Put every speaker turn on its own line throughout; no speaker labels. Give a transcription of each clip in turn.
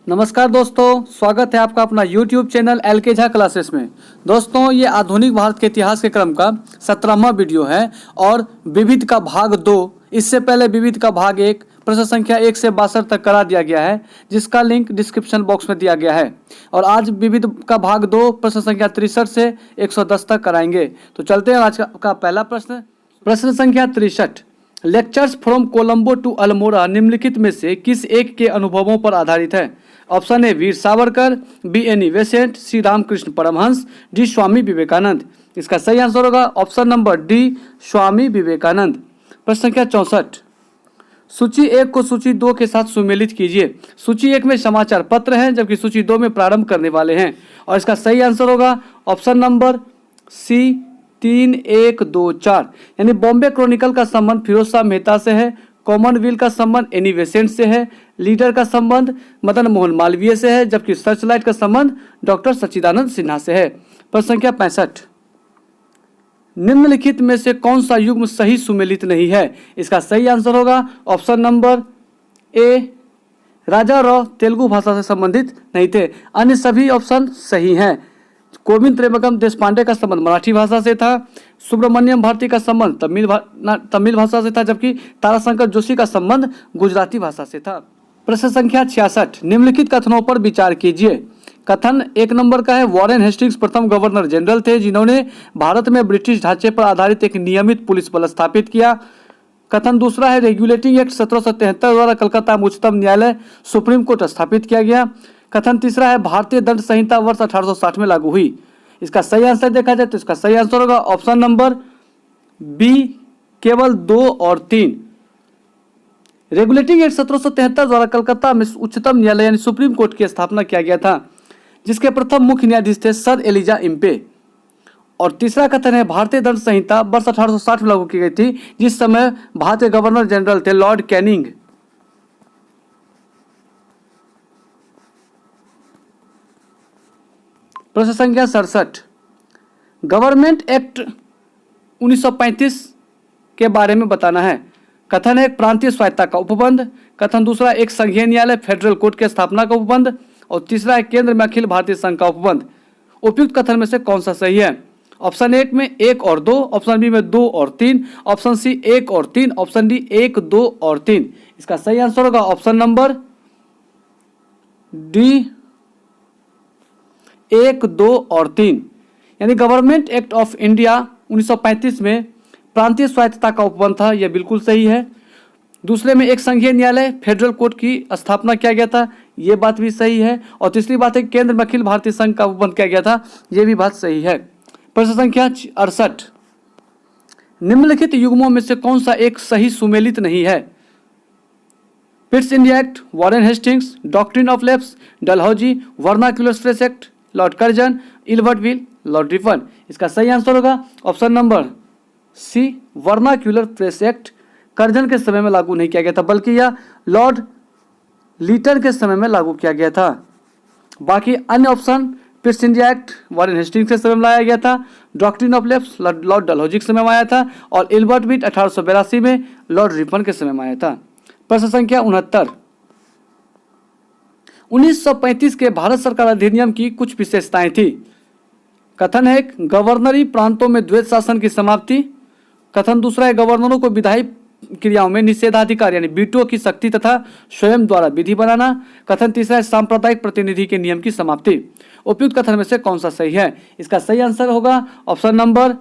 नमस्कार दोस्तों, स्वागत है आपका अपना YouTube channel LK Jha classes में। दोस्तों, ये आधुनिक भारत के इतिहास के क्रम का 17वां वीडियो है और विविध का भाग 2। इससे पहले विविध का भाग 1 प्रश्न संख्या 1 से 62 तक करा दिया गया है, जिसका लिंक डिस्क्रिप्शन बॉक्स में दिया गया है। और आज विविध का भाग 2 प्रश्न संख्या 63 से 110 तक कराएंगे। तो चलते हैं आज का पहला प्रश्न। प्रश्न संख्या 63, lectures from Colombo to Almora निम्नलिखित में से किस एक के अनुभवों पर आधारित है? Option A Veer Savarkar, B Annie Besant, C Ramakrishna Paramahamsa, D Swami Vivekananda. इसका सही आंसर होगा option number D Swami Vivekananda. प्रश्न संख्या 64, सूची 1 को सूची 2 के साथ सुमेलित कीजिए। सूची 1 में समाचार पत्र हैं, जबकि सूची 2 में प्रारंभ करने वाले हैं। और इसका सही आंसर होगा ऑप्शन नंबर सी 3, 1, 2, 4। यानी बॉम्बे क्रॉनिकल का संबंध फिरोज शाह मेहता से है, कॉमनवेल्थ का संबंध एनी बेसेंट से है, लीडर का संबंध मदन मोहन मालवीय से है, जबकि सर्चलाइट का संबंध डॉक्टर सच्चिदानंद सिन्हा से है। प्रश्न संख्या 65, निम्नलिखित में से कौन सा युग्म सही सुमेलित नहीं है? इसका सही आंसर होगा ऑप्शन नंबर ए राजा राव तेलुगु भाषा से संबंधित नहीं थे। अन्य सभी ऑप्शन सही हैं। गोविंद त्रेमगम देशपांडे का संबंध मराठी भाषा से था, सुब्रमण्यम भारती का संबंध तमिल भाषा से था, जबकि ताराशंकर जोशी का संबंध गुजराती भाषा से था। प्रश्न संख्या 66, निम्नलिखित कथनों पर विचार कीजिए। कथन 1 नंबर का है, वॉरेन हेस्टिंग्स प्रथम गवर्नर जनरल थे जिन्होंने भारत में ब्रिटिश ढांचे पर आधारित एक नियमित पुलिस बल स्थापित किया। कथन दूसरा है, रेगुलेटिंग एक्ट 1773 द्वारा कलकत्ता में उच्चतम न्यायालय सुप्रीम कोर्ट स्थापित किया गया। कथन तीसरा है, भारतीय दंड संहिता वर्ष 1860 में लागू हुई। इसका सही आंसर देखा जाए तो इसका सही आंसर होगा ऑप्शन नंबर बी केवल 2 और 3। रेगुलेटिंग एक्ट 1773 द्वारा कलकत्ता में उच्चतम न्यायालय यानी सुप्रीम कोर्ट की स्थापना किया गया था, जिसके प्रथम मुख्य न्यायाधीश थे सर एलिजा इम्पे। और तीसरा कथन है, भारतीय दंड संहिता वर्ष 1860 में लागू की गई थी, जिस समय भारतीय गवर्नर जनरल थे लॉर्ड कैनिंग। प्रश्न संख्या 67, गवर्नमेंट एक्ट 1935 के बारे में बताना है। कथन है, एक प्रांतीय स्वायत्तता का उपबंध। कथन दूसरा, एक संघीय न्यायालय फेडरल कोर्ट की स्थापना का उपबंध। और तीसरा है, केंद्र में अखिल भारतीय संघ का उपबंध। उपयुक्त कथन में से कौन सा सही है? ऑप्शन 1 में 1 और 2, ऑप्शन बी में 2 और 3, ऑप्शन सी 1 और 3, ऑप्शन डी 1, 2 और 3। इसका सही आंसर होगा ऑप्शन नंबर डी 1, 2 और 3। यानी गवर्नमेंट एक्ट ऑफ इंडिया 1935 में प्रांतीय स्वायत्तता का उपबंध था, यह बिल्कुल सही है। दूसरे में एक संघीय न्यायालय फेडरल कोर्ट की स्थापना किया गया था, यह बात भी सही है। और तीसरी बात है, केंद्र में अखिल भारतीय संघ का उपबंध किया गया था, यह भी बात सही है। प्रश्न संख्या 68, निम्नलिखित युग्मों में से कौन सा एक सही सुमेलित नहीं है? Pitt's India act, Warren Hastings, doctrine of lapse, Dalhousie, vernacular stress act, lord Curzon, Ilbert bill, lord Ripon. इसका सही आंसर होगा option number C vernacular press act. Curzon के समय में लागू नहीं किया गया था, बल्कि यह लॉर्ड लीटन के समय में लागू किया गया था। बाकी अन्य option, पिट्स India act Warren Hastings के समय में लाया गया था, doctrine of lapse Lord Dalhousie के समय में आया था, और इल्बर्ट विल 1882 में लॉर्ड रिपन के समय में आया था। प्रश्न संख्या 69, 1935 के भारत सरकार अधिनियम की कुछ विशेषताएं थी। कथन है, गवर्नरी प्रांतों में द्वैत शासन की समाप्ति। कथन दूसरा है, गवर्नरों को विधायी क्रियाओं में निषेधाधिकार यानी वीटो की शक्ति तथा स्वयं द्वारा विधि बनाना। कथन तीसरा है, सांप्रदायिक प्रतिनिधि के नियम की समाप्ति। उपयुक्त कथन में से कौन सा सही है? इसका सही आंसर होगा ऑप्शन नंबर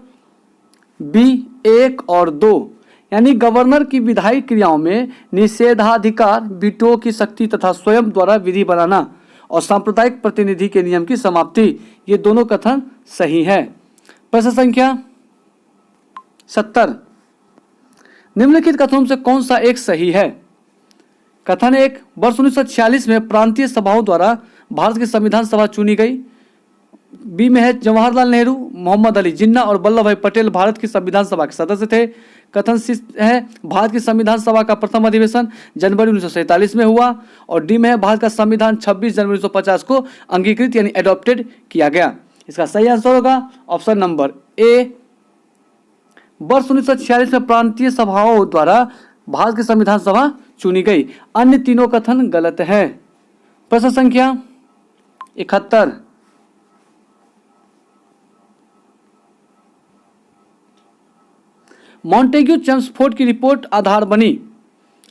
बी 1 और 2। यानी गवर्नर की विधायी क्रियाओं में निषेधाधिकार, वीटो की शक्ति तथा स्वयं द्वारा विधि बनाना और सांप्रदायिक प्रतिनिधि के नियम की समाप्ति, ये दोनों कथन सही है। प्रश्न संख्या 70, निम्नलिखित कथनों से कौन सा एक सही है? कथन 1, वर्ष 1946 में प्रांतीय सभाओं द्वारा भारत की संविधान सभा चुनी गई। बी में है, जवाहरलाल नेहरू, मोहम्मद अली जिन्ना और वल्लभ भाई पटेल भारत की संविधान सभा के सदस्य थे। कथन सी है, भारत की संविधान सभा का प्रथम अधिवेशन जनवरी 1947 में हुआ। और डी में है, भारत का संविधान 26 जनवरी 1950 को अंगीकृत यानी एडॉप्टेड किया गया। इसका सही आंसर होगा ऑप्शन नंबर ए, वर्ष 1946 में प्रांतीय सभाओं द्वारा भारत की संविधान सभा चुनी गई। अन्य तीनों कथन गलत है। प्रश्न संख्या 71, मॉन्टेग्यू चेम्सफोर्ड की रिपोर्ट आधार बनी।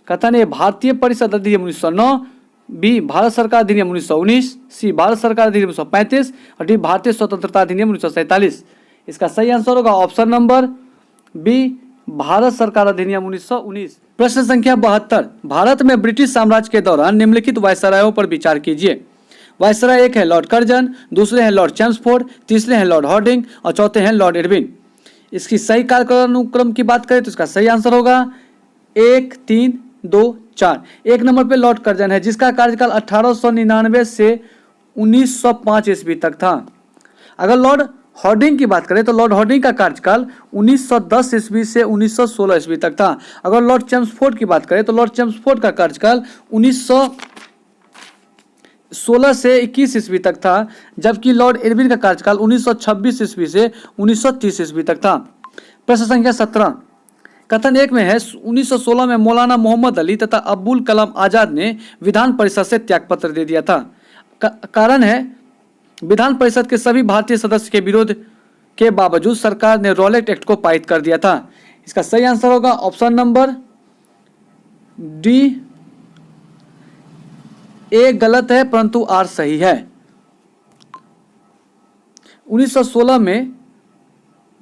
कथन ए भारतीय परिषद अधिनियम 1909, बी भारत सरकार अधिनियम 1919, सी भारत सरकार अधिनियम 1935 और डी भारतीय स्वतंत्रता अधिनियम 1947। इसका सही आंसर होगा ऑप्शन नंबर बी भारत सरकार अधिनियम 1919। प्रश्न संख्या 72, भारत में ब्रिटिश साम्राज्य के दौरान निम्नलिखित वायसरायों पर विचार कीजिए। वायसराय एक है लॉर्ड कर्जन, दूसरे हैं लॉर्ड चेम्सफोर्ड, तीसरे हैं लॉर्ड हॉर्डिंग और चौथे हैं लॉर्ड इरविन। इसकी सही कालक्रम की बात करें तो इसका सही आंसर होगा 1, 3, 2, 4। एक नंबर पे लॉर्ड कर्जन है जिसका कार्यकाल 1899 से 1905 ईस्वी तक था। अगर लॉर्ड हॉर्डिंग की बात करें तो लॉर्ड हॉर्डिंग का कार्यकाल 1910 ईस्वी से 1916 ईस्वी तक था। अगर लॉर्ड चेम्सफोर्ड की बात करें तो लॉर्ड चेम्सफोर्ड का कार्यकाल 1916 से 21 ईस्वी तक था, जबकि लॉर्ड इरविन का कार्यकाल 1926 ईस्वी से 1930 ईस्वी तक था। प्रश्न संख्या 17, कथन एक में है 1916 में मौलाना मोहम्मद अली तथा अब्दुल कलाम आजाद ने विधान परिषद से त्यागपत्र दे दिया था। कारण है विधान परिषद के सभी भारतीय सदस्य के विरोध के बावजूद सरकार ने रॉलेट एक्ट को पारित कर दिया था। इसका सही आंसर होगा ऑप्शन नंबर डी। ए गलत है परंतु आर सही है। 1916 में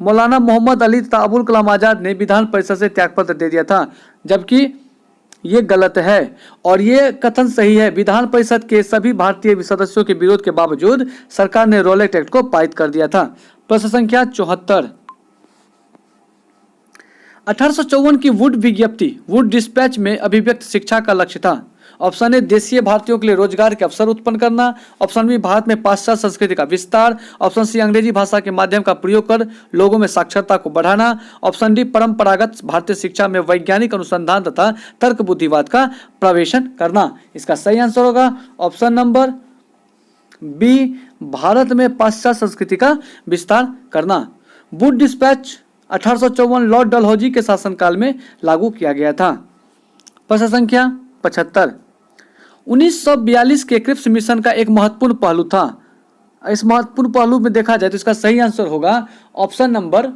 मौलाना मोहम्मद अली तथा अब्दुल कलाम आजाद ने विधान परिषद से त्यागपत्र दे दिया था, जबकि ये गलत है और ये कथन सही है। विधान परिषद के सभी भारतीय सदस्यों के विरोध के बावजूद सरकार ने रॉलेट एक्ट को पारित कर दिया था। प्रश्न संख्या 74, 1854 की वुड विज्ञप्ति वुड डिस्पैच में अभिव्यक्त शिक्षा का लक्ष्य था। ऑप्शन ए देशीय भारतीयों के लिए रोजगार के अवसर उत्पन्न करना, ऑप्शन बी भारत में पाश्चात्य संस्कृति का विस्तार, ऑप्शन सी अंग्रेजी भाषा के माध्यम का प्रयोग कर लोगों में साक्षरता को बढ़ाना, ऑप्शन डी परंपरागत भारतीय शिक्षा में वैज्ञानिक अनुसंधान तथा तर्क बुद्धिवाद का प्रवेशन करना। इसका सही आंसर होगा ऑप्शन नंबर बी भारत में पाश्चात्य संस्कृति का विस्तार करना। वुड डिस्पैच 1854 लॉर्ड डलहौजी के शासनकाल में लागू किया गया था। प्रश्न संख्या 75, 1942 के क्रिप्स मिशन का एक महत्वपूर्ण पहलू था। इस महत्वपूर्ण पहलू में देखा जाए तो इसका सही आंसर होगा ऑप्शन नंबर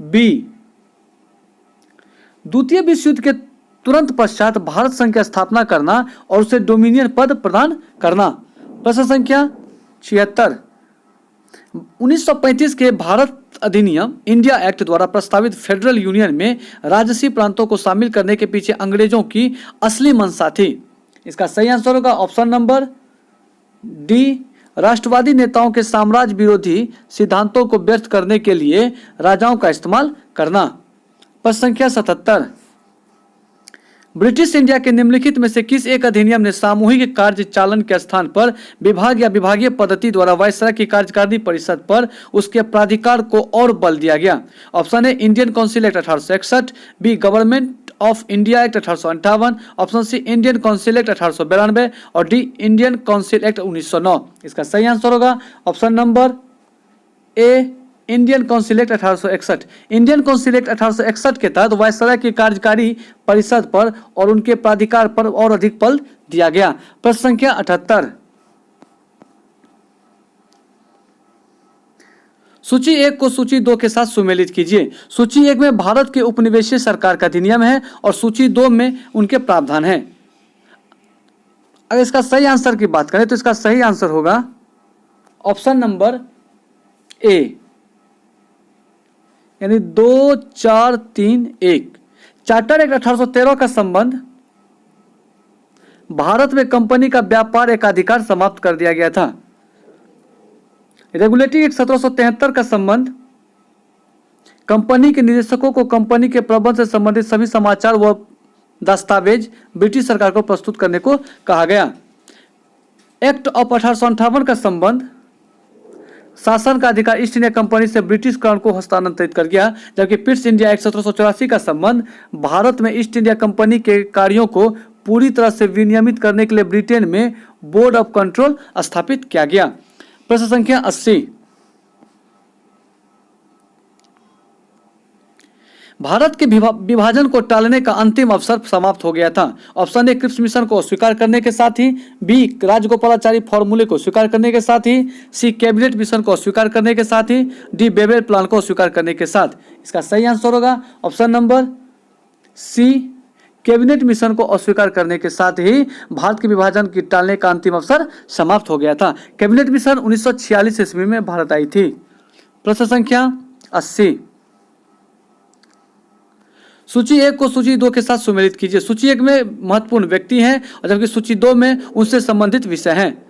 बी द्वितीय विश्व युद्ध के तुरंत पश्चात भारत संघ की स्थापना करना और उसे डोमिनियन पद प्रदान करना। प्रश्न संख्या 76, 1935 के भारत अधिनियम इंडिया एक्ट द्वारा प्रस्तावित फेडरल यूनियन में राजसी प्रांतों को शामिल करने के पीछे अंग्रेजों की असली मंशा थी। इसका सही आंसर होगा ऑप्शन नंबर डी राष्ट्रवादी नेताओं के साम्राज्य विरोधी सिद्धांतों को व्यक्त करने के लिए राजाओं का इस्तेमाल करना। प्रश्न संख्या 77, ब्रिटिश इंडिया के निम्नलिखित में से किस एक अधिनियम ने सामूहिक कार्य चालन के स्थान पर विभाग या विभागीय पद्धति द्वारा वायसराय की कार्यकारिणी परिषद पर उसके प्राधिकार को और बल दिया गया। Option A Indian council act 1861, B government of India act 1858, option C Indian council act 1892 और डी इंडियन काउंसिल एक्ट 1909। इसका सही आंसर होगा ऑप्शन नंबर ए Indian council act 1861। Indian council act 1861 के तहत वायसराय की कार्यकारी परिषद पर और उनके प्राधिकार पर और अधिक बल दिया गया। प्रश्न संख्या 78, सूची 1 को सूची 2 के साथ सुमेलित कीजिए। सूची 1 में भारत के उपनिवेशीय सरकार का अधिनियम है और सूची 2 में उनके प्रावधान है। अगर इसका सही आंसर की बात करें तो इसका सही आंसर होगा ऑप्शन नंबर ए यानी 2, 4, 3, 1। चार्टर एक्ट 1813 का संबंध भारत में कंपनी का व्यापार एकाधिकार समाप्त कर दिया गया था। रेगुलेटरी एक्ट 1773 का संबंध कंपनी के निदेशकों को कंपनी के प्रबंध से संबंधित सभी समाचार व दस्तावेज ब्रिटिश सरकार को प्रस्तुत करने को कहा गया। एक्ट ऑफ 1858 का संबंध शासन का अधिकार ईस्ट इंडिया कंपनी से ब्रिटिश क्राउन को हस्तांतरित कर गया, जबकि पिट्स इंडिया एक्ट 1784 का संबंध भारत में ईस्ट इंडिया कंपनी के कार्यों को पूरी तरह से विनियमित करने के लिए ब्रिटेन में बोर्ड ऑफ कंट्रोल स्थापित किया गया। प्रश्न संख्या 80, भारत के विभाजन को टालने का अंतिम अवसर समाप्त हो गया था। ऑप्शन ए क्रिप्स मिशन को स्वीकार करने के साथ ही, बी राजगोपालाचारी फॉर्मूले को स्वीकार करने के साथ ही, सी कैबिनेट मिशन को स्वीकार करने के साथ ही, डी बेबेल प्लान को स्वीकार करने के साथ। इसका सही आंसर होगा option number C, cabinet mission को अस्वीकार करने के साथ ही भारत के विभाजन की टालने का अंतिम अवसर समाप्त हो गया था। कैबिनेट मिशन 1946 ईस्वी में भारत आई थी। प्रश्न संख्या 80। सूची 1 को सूची 2 के साथ सुमेलित कीजिए। सूची 1 में महत्वपूर्ण व्यक्ति हैं और जबकि सूची 2 में उनसे संबंधित विषय हैं।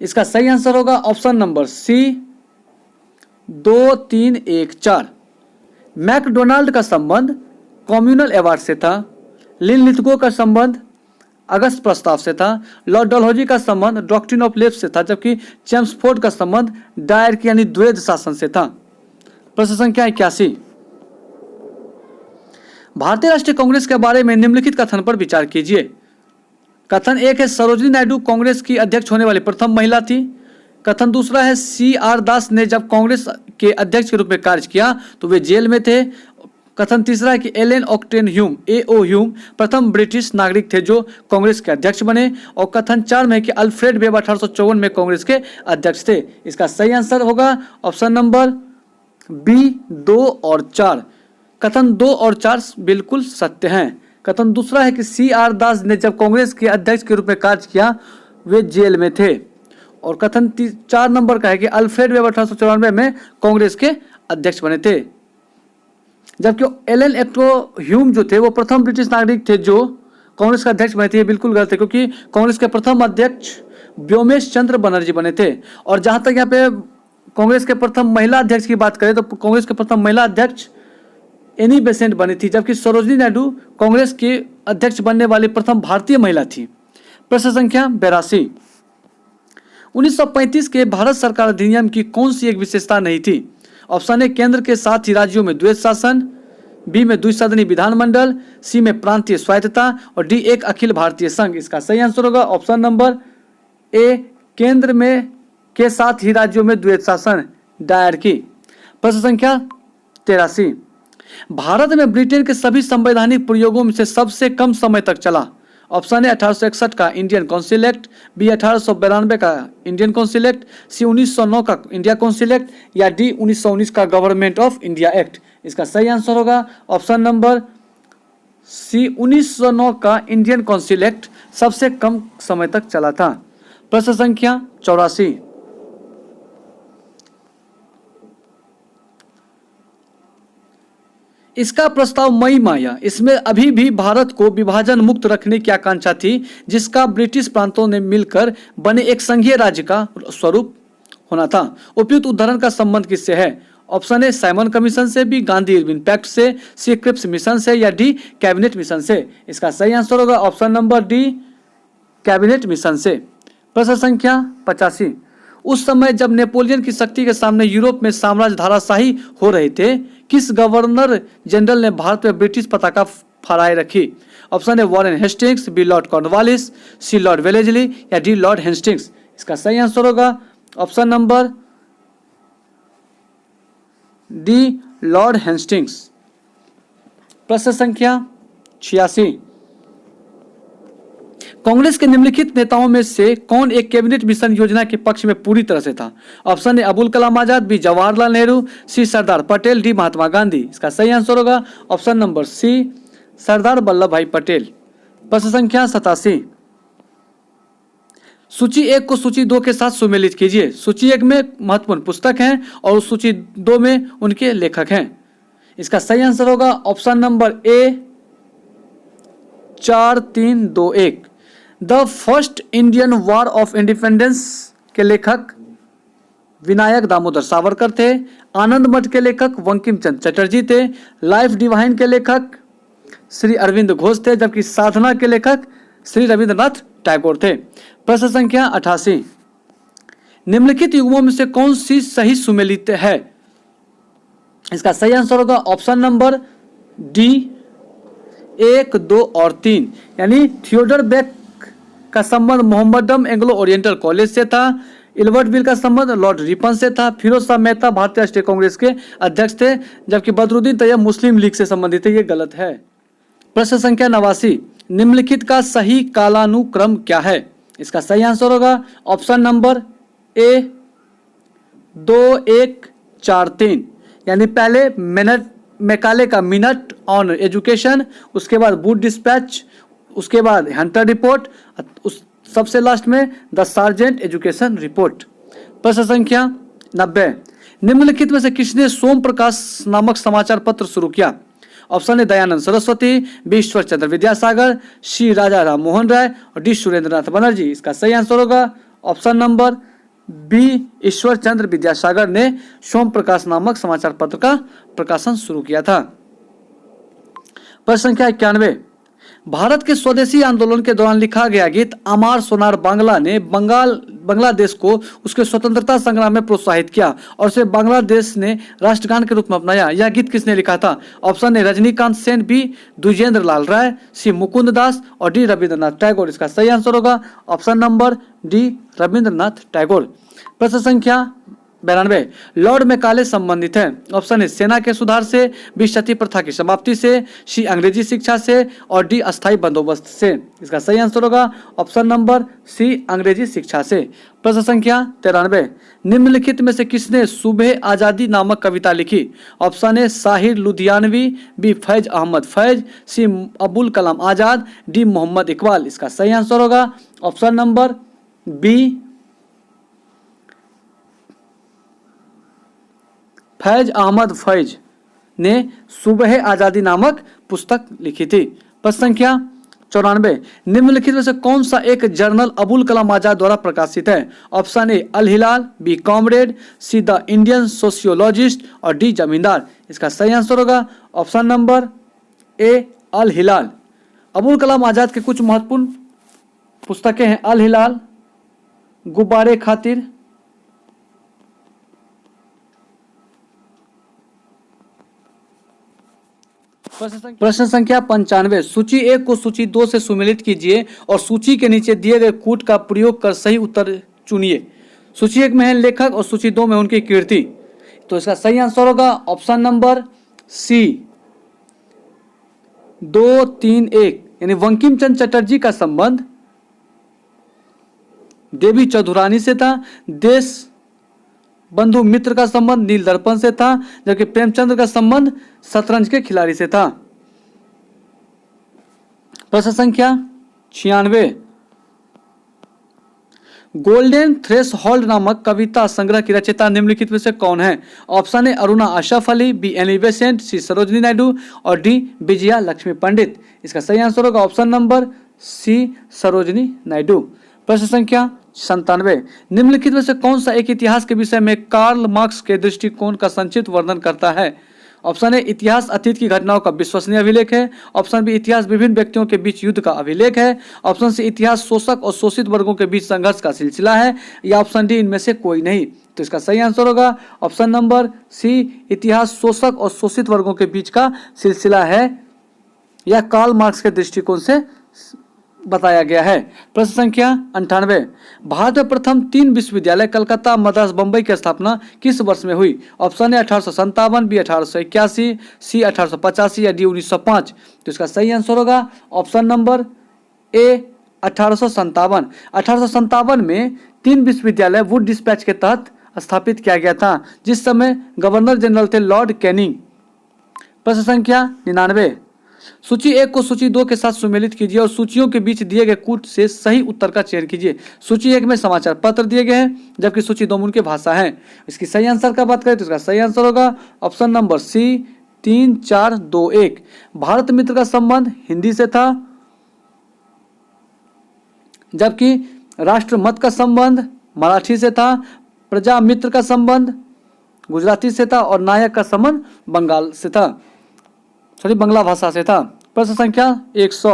इसका सही आंसर होगा ऑप्शन नंबर सी, 2, 3, 1, 4। मैकडोनाल्ड का संबंध कम्युनल अवार्ड से था। लिन लिथगो का संबंध अगस्त प्रस्ताव से था। लॉर्ड डलहौजी का संबंध डॉक्ट्रिन ऑफ लेफ्ट से था, जबकि चेम्सफोर्ड का संबंध डायरकी यानी द्वैध शासन से था। प्रश्न संख्या 81। भारतीय राष्ट्रीय कांग्रेस के बारे में निम्नलिखित कथन पर विचार कीजिए। कथन 1 है सरोजिनी नायडू कांग्रेस की अध्यक्ष होने वाली प्रथम महिला थी। कथन दूसरा है CR दास ने जब कांग्रेस के अध्यक्ष के रूप में कार्य किया तो वे जेल में थे। कथन तीसरा है कि Allan Octavian Hume AO Hume प्रथम ब्रिटिश नागरिक थे जो कांग्रेस के अध्यक्ष बने। और कथन 4 में है कि अल्फ्रेड वेब 1854 में कांग्रेस के अध्यक्ष थे। इसका सही आंसर होगा ऑप्शन नंबर बी, 2 और 4। कथन 2 और 4 बिल्कुल सत्य हैं। कथन दूसरा है कि CR दास ने जब कांग्रेस के अध्यक्ष के रूप में कार्य किया वे जेल में थे। और कथन 4 नंबर का है कि अल्फ्रेड वेब 1894 में कांग्रेस के अध्यक्ष बने थे, जबकि एलन एक्टो ह्यूम जो थे वो प्रथम ब्रिटिश नागरिक थे जो कांग्रेस का अध्यक्ष बने थे। ये बिल्कुल गलत है, क्योंकि कांग्रेस के प्रथम अध्यक्ष व्योमेश चंद्र बनर्जी बने थे। और जहां तक यहाँ पे कांग्रेस के प्रथम महिला अध्यक्ष की बात करें तो कांग्रेस के प्रथम महिला अध्यक्ष एनी बेसेंट बनी थी, जबकि सरोजिनी नायडू कांग्रेस के अध्यक्ष बनने वाली प्रथम भारतीय महिला थी। प्रश्न संख्या 82। 1935 के भारत सरकार अधिनियम की कौन सी एक विशेषता नहीं थी? ऑप्शन ए केंद्र के साथ ही राज्यों में द्वैध शासन, बी में द्विसदनी विधानमंडल, सी में प्रांतीय स्वायत्तता और डी एक अखिल भारतीय संघ। इसका सही आंसर होगा ऑप्शन नंबर ए, केंद्र में के साथ ही राज्यों में द्वैध शासन डायरकी। प्रश्न संख्या 83। भारत में ब्रिटेन के सभी संवैधानिक प्रयोगों में से सबसे कम समय तक चला। ऑप्शन है 1861 का इंडियन काउंसिल एक्ट, बी 1892 का इंडियन काउंसिल एक्ट, सी 1909 का इंडिया काउंसिल एक्ट या डी 1919 का गवर्नमेंट ऑफ इंडिया एक्ट। इसका सही आंसर होगा ऑप्शन नंबर सी, 1909 का इंडियन काउंसिल एक्ट सबसे कम समय तक चला था। प्रश्न संख्या 84। इसका प्रस्ताव मई में आया। इसमें अभी भी भारत को विभाजन मुक्त रखने की आकांक्षा थी, जिसका ब्रिटिश प्रांतों ने मिलकर बने एक संघीय राज्य का स्वरूप होना था। उपयुक्त उदाहरण का संबंध किससे है? ऑप्शन ए साइमन कमीशन से, बी गांधी इरविन पैक्ट से, सी क्रिप्स मिशन से या डी कैबिनेट मिशन से। इसका सही आंसर होगा option number D, cabinet mission से। प्रश्न संख्या 85। उस समय जब नेपोलियन की शक्ति के सामने यूरोप में साम्राज्य धाराशाही हो रहे थे, किस गवर्नर जनरल ने भारत में ब्रिटिश पताका फहराए रखी? ऑप्शन है Warren Hastings, B Lord Cornwallis, C Lord Wellesley या डी लॉर्ड हेस्टिंग्स। इसका सही आंसर होगा option number D, Lord Hastings. प्रश्न संख्या 86। कांग्रेस के निम्नलिखित नेताओं में से कौन एक कैबिनेट मिशन योजना के पक्ष में पूरी तरह से था? Option A Abul Kalam Azad, B Jawaharlal Nehru, C Sardar Patel, D Mahatma Gandhi. इसका सही आंसर होगा option number C, Sardar Vallabhbhai Patel. प्रश्न संख्या 87। सूची 1 को सूची 2 के साथ सुमेलित कीजिए। सूची 1 में महत्वपूर्ण पुस्तक हैं और सूची 2 में उनके लेखक हैं। इसका सही आंसर होगा option number A, 4, 3, 2, 1। The first Indian war of independence के लेखक विनायक दामोदर सावरकर थे। आनंद मठ के लेखक बंकिम चंद्र चटर्जी थे। लाइफ डिवाइन के लेखक श्री अरविंद घोष थे, जबकि साधना के लेखक श्री रविंद्रनाथ टैगोर थे। प्रश्न संख्या 88। निम्नलिखित युग्मों में से कौन सी सही सुमेलित है? इसका सही आंसर होगा ऑप्शन नंबर डी, 1, 2 और 3। यानी थियोडर बेक का संबंध मोहम्मदम एंग्लो ओरिएंटल कॉलेज से था। इल्बर्ट बिल का संबंध लॉर्ड रिपन से था। फिरोज शाह मेहता भारतीय राष्ट्रीय कांग्रेस के अध्यक्ष थे, जबकि बदरुद्दीन तैयब मुस्लिम लीग से संबंधित है, ये गलत है। प्रश्न संख्या 89, निम्नलिखित का सही कालानुक्रम क्या है? इसका सही आंसर होगा ऑप्शन नंबर ए 2143, यानी पहले मैकाले का मिनट ऑन एजुकेशन, उसके बाद वुड डिस्पैच, उसके बाद हंटर रिपोर्ट, उस सबसे लास्ट में द सार्जेंट एजुकेशन रिपोर्ट। प्रश्न संख्या 90, निम्नलिखित में से किसने सोम प्रकाश नामक समाचार पत्र शुरू किया? Option A Dayanand Saraswati, B Ishwar Chandra Vidyasagar, C Raja Ram Mohan Roy और डी सुरेंद्रनाथ बनर्जी। इसका सही आंसर होगा option number B Ishwar Chandra Vidyasagar ने सोम प्रकाश नामक समाचार पत्र का प्रकाशन शुरू किया था। प्रश्न संख्या 91, भारत के स्वदेशी आंदोलन के दौरान लिखा गया गीत अमार सोनार बांग्ला ने बांग्लादेश को उसके स्वतंत्रता संग्राम में प्रोत्साहित किया और उसे बांग्लादेश ने राष्ट्रगान के रूप में अपनाया। यह गीत किसने लिखा था? Option A Rajanikanta Sen, B Dwijendra Lal Roy, C Mukunda Das और डी रविंद्रनाथ टैगोर। इसका सही आंसर होगा option number D Rabindranath Tagore. प्रश्न संख्या 92, लॉर्ड मैकाले संबंधित है। ऑप्शन ए सेना के सुधार से, बी सती प्रथा की समाप्ति से, सी अंग्रेजी शिक्षा से और डी अस्थायी बंदोबस्त से। इसका सही आंसर होगा ऑप्शन नंबर सी अंग्रेजी शिक्षा से। प्रश्न संख्या 93, निम्नलिखित में से किसने सुबह आजादी नामक कविता लिखी? Option A Sahir Ludhianvi, B Faiz Ahmad Faiz, C Abul Kalam Azad, D Mohammad Iqbal. इसका सही आंसर होगा option number B Faiz Ahmad Faiz ने सुबह आजादी नामक पुस्तक लिखी थी। प्रश्न संख्या 94, निम्नलिखित में से कौन सा एक जर्नल अबुल कलाम आजाद द्वारा प्रकाशित है? Option A Al Hilal, B comrade, C the Indian sociologist और डी जमींदार। इसका सही आंसर होगा option number A Al Hilal. Abul Kalam Azad के कुछ महत्वपूर्ण पुस्तकें हैं अल हिलाल, गुब्बारे खातिर, प्रश्न संख्या 95, सूची 1 को सूची 2 से सुमेलित कीजिए और सूची के नीचे दिए गए कूट का प्रयोग कर सही उत्तर चुनिए। सूची 1 में है लेखक और सूची 2 में उनकी कीर्ति। तो इसका सही आंसर होगा ऑप्शन नंबर सी 231, यानी बंकिम चंद्र चटर्जी का संबंध देवी चौधुरानी से था। देश बंधु मित्र का संबंध नील दर्पण से था, जबकि प्रेमचंद्र का संबंध शतरंज के खिलाड़ी से था। प्रश्न संख्या 96, गोल्डन थ्रेशहोल्ड नामक कविता संग्रह की रचयिता निम्नलिखित में से कौन है? Option A Aruna Asaf Ali, B Annie Besant, C Sarojini Naidu और डी विजया लक्ष्मी पंडित। इसका सही आंसर होगा option number C Sarojini Naidu. प्रश्न संख्या 97, निम्नलिखित में से कौन सा एक इतिहास के विषय में कार्ल मार्क्स के दृष्टिकोण का संक्षिप्त वर्णन करता है? ऑप्शन ए इतिहास अतीत की घटनाओं का विश्वसनीय अभिलेख है, ऑप्शन बी इतिहास विभिन्न व्यक्तियों के बीच युद्ध का अभिलेख है, ऑप्शन सी इतिहास शोषक और शोषित वर्गों के बीच संघर्ष का सिलसिला है, या ऑप्शन डी इनमें से कोई नहीं। तो इसका सही आंसर होगा ऑप्शन नंबर सी इतिहास शोषक और शोषित वर्गों के बीच का सिलसिला है, यह कार्ल मार्क्स के दृष्टिकोण से बताया गया है। प्रश्न संख्या 98, भारत में प्रथम 3 विश्वविद्यालय कलकत्ता, मद्रास, बंबई की स्थापना किस वर्ष में हुई? ऑप्शन ए 1857, बी 1881, सी 1885 या डी 1905। तो इसका सही आंसर होगा ऑप्शन नंबर ए 1857। 1857 में 3 विश्वविद्यालय वुड डिस्पैच के तहत स्थापित किया गया था, जिस समय गवर्नर जनरल थे लॉर्ड कैनिंग। प्रश्न संख्या 99, सूची 1 को सूची 2 के साथ सुमेलित कीजिए और सूचियों के बीच दिए गए कूट से सही उत्तर का चयन कीजिए। सूची 1 में समाचार पत्र दिए गए हैं, जबकि सूची 2 में उनकी भाषा है। इसकी सही आंसर का बात करें तो इसका सही आंसर होगा ऑप्शन नंबर सी 3421। भारत मित्र का संबंध हिंदी से था, जबकि राष्ट्र मत का संबंध मराठी से था, प्रजा मित्र का संबंध गुजराती से था और नायक का संबंध बंगाल से था, बांग्ला भाषा से था। प्रश्न संख्या 100,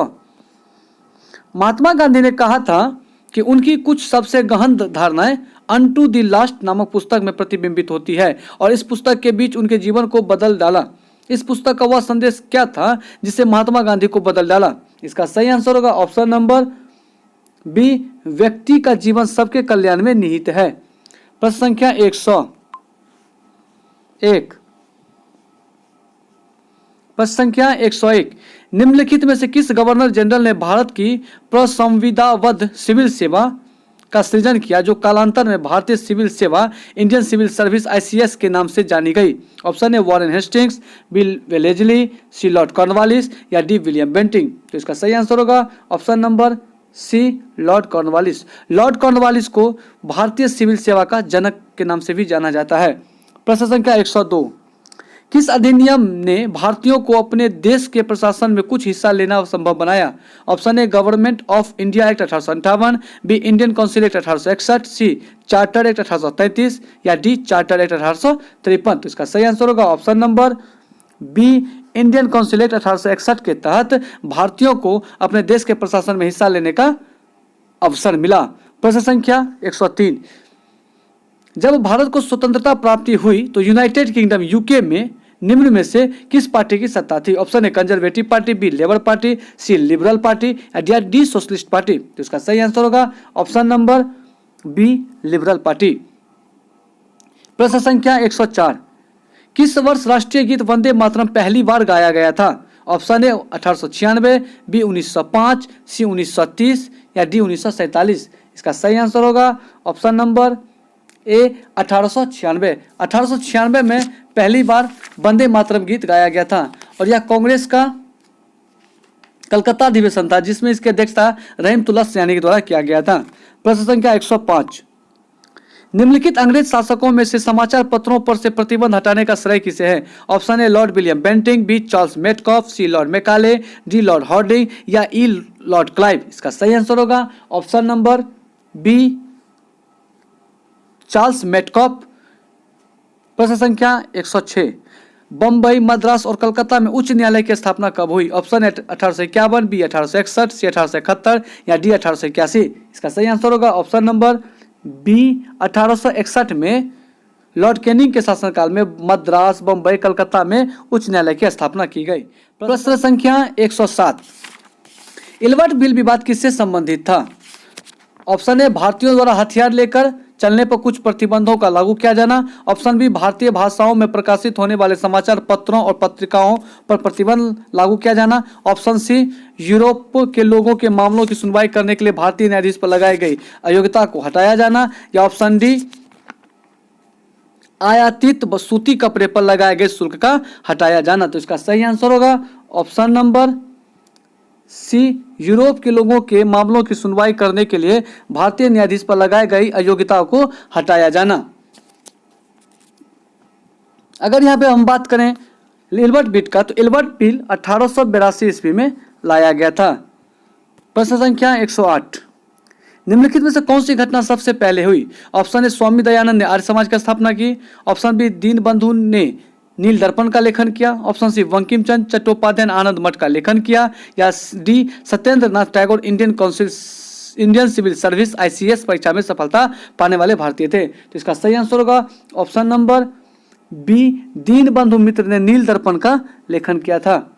महात्मा गांधी ने कहा था कि उनकी कुछ सबसे गहन धारणाएं अनटू द लास्ट नामक पुस्तक में प्रतिबिंबित होती है और इस पुस्तक के बीच उनके जीवन को बदल डाला। इस पुस्तक का वह संदेश क्या था जिससे महात्मा गांधी को बदल डाला? इसका सही आंसर होगा ऑप्शन नंबर बी व्यक्ति का जीवन सबके कल्याण में निहित है। प्रश्न संख्या 101। प्रश्न संख्या 101। निम्नलिखित में से किस गवर्नर जनरल ने भारत की प्रसंविदाबद्ध सिविल सेवा का सृजन किया, जो कालांतर में भारतीय सिविल सेवा इंडियन सिविल सर्विस ICS के नाम से जानी गई? ऑप्शन है Warren Hastings, B Wellesley, C Lord Cornwallis या डी विलियम बेंटिंग। तो इसका सही आंसर होगा option number C, Lord Cornwallis. Lord Cornwallis को भारतीय सिविल सेवा का जनक के नाम से भी जाना जाता है। प्रश्न संख्या 102। किस अधिनियम ने भारतीयों को अपने देश के प्रशासन में कुछ हिस्सा लेना संभव बनाया? Option A government of India act 1858, B Indian council act 1861, C charter act 1833 या डी चार्टर एक्ट 1853। तो इसका सही आंसर होगा option number B, Indian council act 1861 के तहत भारतीयों को अपने देश के प्रशासन में हिस्सा लेने का अवसर मिला। प्रश्न संख्या 103। जब भारत को स्वतंत्रता प्राप्ति हुई तो यूनाइटेड किंगडम UK में निम्न में से किस पार्टी की सत्ता थी? Option A conservative party, B labour party, C liberal party या डी सोशलिस्ट पार्टी। तो इसका सही आंसर होगा option number B, liberal party. प्रश्न संख्या 104। किस वर्ष राष्ट्रीय गीत वंदे मातरम पहली बार गाया गया था? ऑप्शन ए 1896, बी 1905, सी 1930 या डी 1947। इसका सही आंसर होगा ऑप्शन नंबर ए 1896। 1896 में पहली बार वंदे मातरम गीत गाया गया था और यह कांग्रेस का कलकत्ता अधिवेशन था, जिसमें इसकी अध्यक्षता रहीमतुल्लाह सैनी के द्वारा किया गया था। प्रश्न संख्या 105। निम्नलिखित अंग्रेज शासकों में से समाचार पत्रों पर से प्रतिबंध हटाने का श्रेय किसे है? Option A Lord William Bentinck, B Charles Metcalfe, C Lord Macaulay, D Lord Hardinge या ई लॉर्ड क्लाइव। इसका सही आंसर होगा option number B, Charles Metcalfe. प्रश्न संख्या 106। बम्बई, मद्रास और कलकत्ता में उच्च न्यायालय की स्थापना कब हुई? ऑप्शन ए 1851, बी 1861, सी 1871 या डी 1881। इसका सही आंसर होगा ऑप्शन नंबर बी, 1861 में लॉर्ड कैनिंग के शासनकाल में मद्रास, बम्बई, कलकत्ता में उच्च न्यायालय की स्थापना की गई। प्रश्न संख्या 107। इल्बर्ट बिल विवाद किससे संबंधित था? ऑप्शन ए भारतीयों द्वारा हथियार लेकर चलने पर कुछ प्रतिबंधों का लागू किया जाना, ऑप्शन बी भारतीय भाषाओं में प्रकाशित होने वाले समाचार पत्रों और पत्रिकाओं पर प्रतिबंध लागू किया जाना, ऑप्शन सी यूरोप के लोगों के मामलों की सुनवाई करने के लिए भारतीय न्यायाधीश पर लगाई गई अयोग्यता को हटाया जाना, या ऑप्शन डी आयातित सूती कपड़े पर लगाए गए शुल्क का हटाया जाना। तो इसका सही आंसर होगा ऑप्शन नंबर सी, यूरोप के लोगों के मामलों की सुनवाई करने के लिए भारतीय न्यायाधीश पर लगाई गई अयोग्यता को हटाया जाना। अगर यहाँ पे हम बात करें इल्बर्ट बिल का, तो इल्बर्ट बिल 1882 ईस्वी में लाया गया था। प्रश्न संख्या 108। निम्नलिखित में से कौन सी घटना सबसे पहले हुई? ऑप्शन ए स्वामी दयानंद ने आर्य समाज की स्थापना की, ऑप्शन बी दीनबंधु ने नील दर्पण का लेखन किया, ऑप्शन सी बंकिम चंद्र चट्टोपाध्याय ने आनंद मठ का लेखन किया, या D Satyendra Nath Tagore Indian civil service ICS परीक्षा में सफलता पाने वाले भारतीय थे। तो इसका सही आंसर होगा ऑप्शन नंबर बी, दीनबंधु मित्र ने नील दर्पण का लेखन किया था,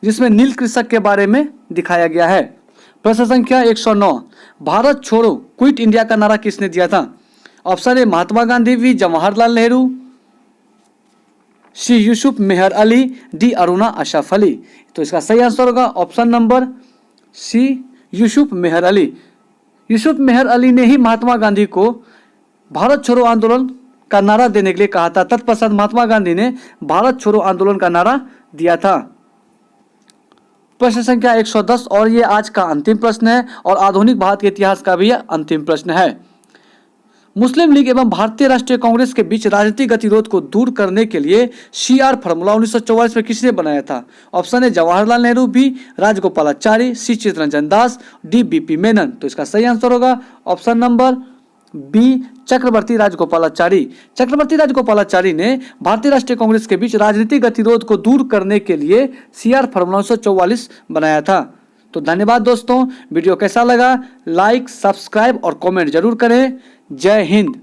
जिसमें नील कृषक के बारे में दिखाया गया है। प्रश्न संख्या 109। भारत छोड़ो क्विट इंडिया का नारा किसने दिया था? Option A Mahatma Gandhi, B Jawaharlal Nehru, C Yusuf Meher Ali, D Aruna Ashraf Ali. तो इसका सही आंसर होगा option number C, Yusuf Meher Ali. Yusuf Meher Ali ने ही महात्मा गांधी को भारत छोड़ो आंदोलन का नारा देने के लिए कहा था। तत्पश्चात महात्मा गांधी ने भारत छोड़ो आंदोलन का नारा दिया था। प्रश्न संख्या 110 और ये आज का अंतिम प्रश्न है और आधुनिक भारत के इतिहास का भी अंतिम प्रश्न है। मुस्लिम लीग एवं भारतीय राष्ट्रीय कांग्रेस के बीच राजनीतिक गतिरोध को दूर करने के लिए CR फॉर्मूला 1944 में किसने बनाया था? Option A Jawaharlal Nehru, B Rajagopalachari, C Chittaranjan Das, D BP Menon. तो इसका सही आंसर होगा option number B, Chakravarti Rajagopalachari. Chakravarti Rajagopalachari ने भारतीय राष्ट्रीय कांग्रेस के बीच राजनीतिक गतिरोध को दूर करने के लिए CR फॉर्मूला 1944 बनाया था। तो धन्यवाद दोस्तों, वीडियो कैसा लगा लाइक, सब्सक्राइब और कमेंट जरूर करें। जय हिंद।